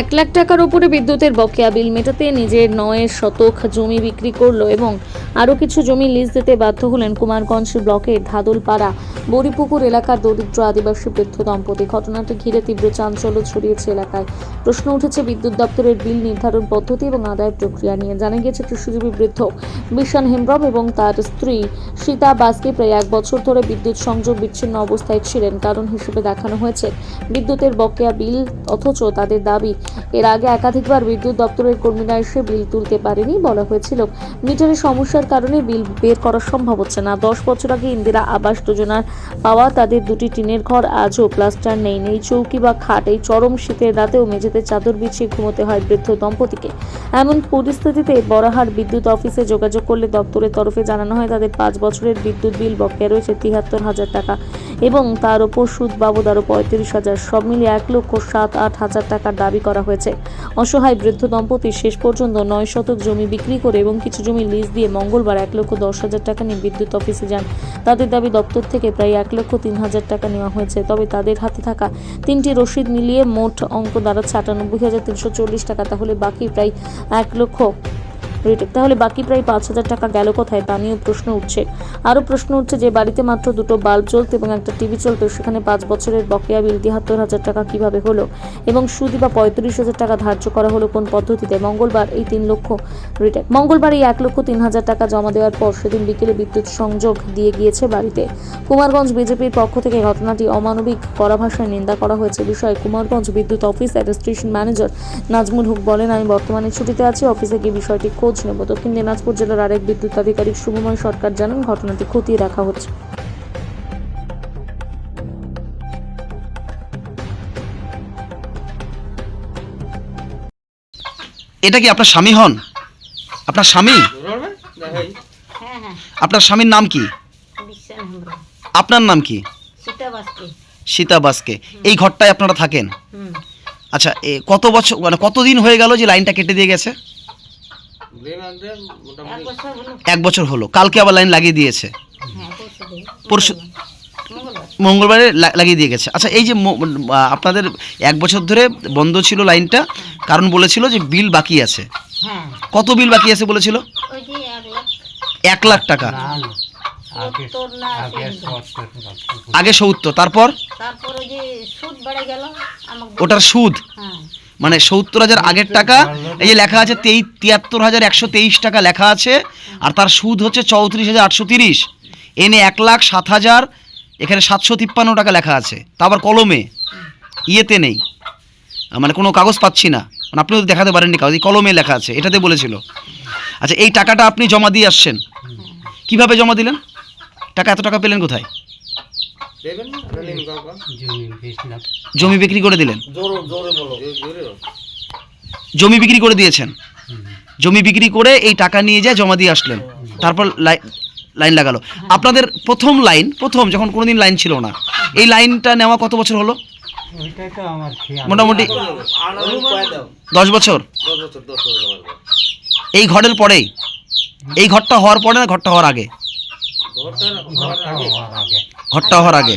1 লাখ টাকার উপরে বিদ্যুতের বকেয়া বিল মেটাতে নিজের 9 শতক জমি বিক্রি করলো এবং আরও কিছু জমি লিজ দিতে বাধ্য হলেন কুমারগঞ্জ ব্লকের ধাদুলপাড়া বড়িপুকুর এলাকার দরিদ্র আদিবাসী বৃদ্ধ দম্পতি। ঘটনাটি ঘিরে তীব্র চাঞ্চল্য ছড়িয়েছে এলাকায়। প্রশ্ন উঠেছে বিদ্যুৎ দপ্তরের বিল নির্ধারণ পদ্ধতি এবং আদায় প্রক্রিয়া নিয়ে। জানা গিয়েছে কৃষিজীবী বৃদ্ধ বিশান হেমব্রম এবং তার স্ত্রী সীতা বাসকে প্রায় 1 বছর ধরে বিদ্যুৎ সংযোগ বিচ্ছিন্ন অবস্থায় ছিলেন। কারণ হিসেবে দেখানো হয়েছে বিদ্যুতের বকেয়া বিল, অথচ তাদের দাবি এর আগে একাধিকবার বিদ্যুৎ দপ্তরের কর্মীরা এসে বিল তুলতে পারেনি। বলা হয়েছিল মিটারের সমস্যার কারণে বিল বের করা সম্ভব হচ্ছে না। 10 বছর আগে ইন্দিরা আবাস যোজনার পাওয়া তাদের 2টি টিনের ঘর আজও প্লাস্টার নেই, নেই চৌকি বা খাট। এই চরম শীতের রাতেও মেঝেতে চাদর বিছিয়ে ঘুমোতে হয় বৃদ্ধ দম্পতিকে। এমন পরিস্থিতিতে বরাহার বিদ্যুৎ অফিসে যোগাযোগ করলে দপ্তরের তরফে জানানো হয় তাদের 5 বছরের বিদ্যুৎ বিল বকেয়া রয়েছে 73,000 টাকা এবং তার উপর সুদ বাবদ আরও 35,000, সব মিলিয়ে 1,07,8,000 টাকার দাবি করা হয়েছে। অসহায় বৃদ্ধ দম্পতি শেষ পর্যন্ত 9 শতক জমি বিক্রি করে এবং কিছু জমি লিজ দিয়ে মঙ্গলবার 1,10,000 টাকা নিয়ে বিদ্যুৎ অফিসে যান। তাদের দাবি দপ্তর থেকে প্রায় 1,03,000 টাকা নেওয়া হয়েছে, তবে তাদের হাতে থাকা 3টি রসিদ মিলিয়ে মোট অঙ্ক দাঁড়াচ্ছে 98,340 টাকা। তাহলে বাকি প্রায় 5,000 টাকা গেল কোথায়, তা নিয়েও প্রশ্ন উঠছে। আরও প্রশ্ন উঠছে যে বাড়িতে মাত্র 2টো বাল্ব চলতো এবং একটা টিভি চলতো, সেখানে 5 বছরের বকেয়া বিল 73,000 টাকা কিভাবে হলো এবং সুদি বা 35,000 টাকা ধার্য করা হলো কোন পদ্ধতিতে। মঙ্গলবার এই 1,03,000 টাকা জমা দেওয়ার পর সেদিন বিকেলে বিদ্যুৎ সংযোগ দিয়ে গিয়েছে বাড়িতে। কুমারগঞ্জ বিজেপির পক্ষ থেকে ঘটনাটি অমানবিক কড়া ভাষায় নিন্দা করা হয়েছে। বিষয়ে কুমারগঞ্জ বিদ্যুৎ অফিস অ্যাডমিনিস্ট্রেশন ম্যানেজার নাজমুল হক বলেন, আমি বর্তমানে ছুটিতে আছি, অফিসে গিয়ে বিষয়টি খোঁজ নেব। দক্ষিণ দিনাজপুর জেলার আরেক বিদ্যুৎ আধিকারিক শুভময় সরকার জানান, ঘটনাটি খতিয়ে দেখা হচ্ছে। এটা কি আপনার স্বামী হন? আপনার স্বামী? আপনার স্বামীর নাম কি? আপনার নাম কি? সীতা বাসকে। এই ঘরটায় আপনারা থাকেন? আচ্ছা, কত বছর মানে কতদিন হয়ে গেল যে লাইনটা কেটে দিয়ে গেছে? 1 বছর হলো। কালকে আবার লাইন লাগিয়ে দিয়েছে? পরশু মঙ্গলবারে লাগিয়ে দিয়ে গেছে। আচ্ছা, এই যে আপনাদের 1 বছর ধরে বন্ধ ছিল লাইনটা, কারণ বলেছিল যে বিল বাকি আছে। কত বিল বাকি আছে বলেছিল? 1 লাখ টাকা। আগে 70, তারপর ওটার সুদ মানে 70,000 আগের টাকা। এই যে লেখা আছে 73,123 টাকা লেখা আছে, আর তার সুদ হচ্ছে 34,830, এনে 1,07,000, এখানে 753 টাকা লেখা আছে। তা আবার কলমে, ইয়েতে নেই, মানে কোনো কাগজ পাচ্ছি না, মানে আপনি তো দেখাতে পারেননি কাগজ, এই কলমে লেখা আছে, এটাতে বলেছিল। আচ্ছা, এই টাকাটা আপনি জমা দিয়ে আসছেন, কিভাবে জমা দিলেন? টাকা এত টাকা পেলেন কোথায়? জমি বিক্রি করে দিলেন? জমি বিক্রি করে দিয়েছেন? জমি বিক্রি করে এই টাকা নিয়ে যায় জমা দিয়ে আসলেন, তারপর লাইন লাগালো। আপনাদের প্রথম যখন কোনোদিন লাইন ছিল না, এই লাইনটা নেওয়া কত বছর হলো? মোটামুটি 10 বছর। এই ঘরের পরেই, এই ঘরটা হওয়ার পরে না ঘরটা হওয়ার আগে? ঘরটা হওয়ার আগে।